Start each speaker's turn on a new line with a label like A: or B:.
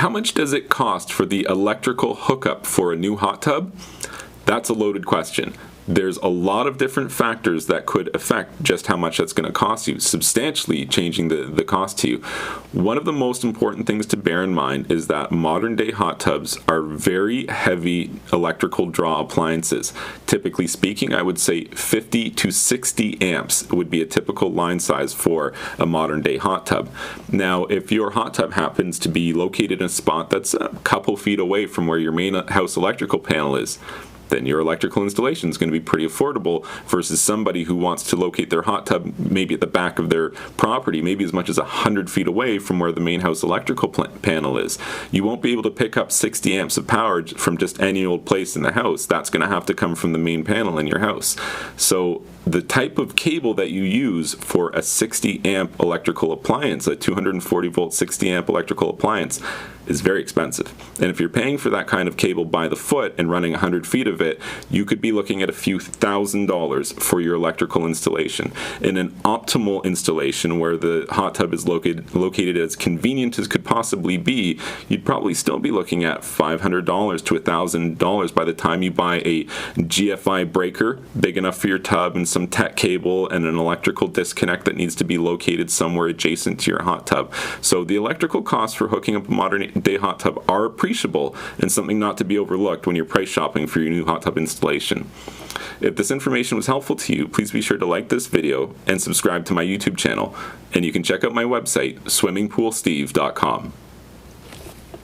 A: How much does it cost for the electrical hookup for a new hot tub? That's a loaded question. There's a lot of different factors that could affect just how much that's going to cost you, substantially changing the cost to you. One of the most important things to bear in mind is that modern day hot tubs are very heavy electrical draw appliances. Typically speaking, I would say 50 to 60 amps would be a typical line size for a modern day hot tub. Now, if your hot tub happens to be located in a spot that's a couple feet away from where your main house electrical panel is, then your electrical installation is going to be pretty affordable versus somebody who wants to locate their hot tub maybe at the back of their property, maybe as much as 100 feet away from where the main house electrical panel is. You won't be able to pick up 60 amps of power from just any old place in the house. That's going to have to come from the main panel in your house. So the type of cable that you use for a 60 amp electrical appliance, a 240 volt 60 amp electrical appliance, is very expensive. And if you're paying for that kind of cable by the foot and running 100 feet of it, you could be looking at a few $1,000s for your electrical installation. In an optimal installation where the hot tub is located as convenient as could possibly be, you'd probably still be looking at $500 to $1,000 by the time you buy a GFI breaker big enough for your tub and some tech cable and an electrical disconnect that needs to be located somewhere adjacent to your hot tub. So the electrical costs for hooking up a modern day hot tub are appreciable and something not to be overlooked when you're price shopping for your new hot tub installation. If this information was helpful to you, please be sure to like this video and subscribe to my YouTube channel. And you can check out my website, swimmingpoolsteve.com.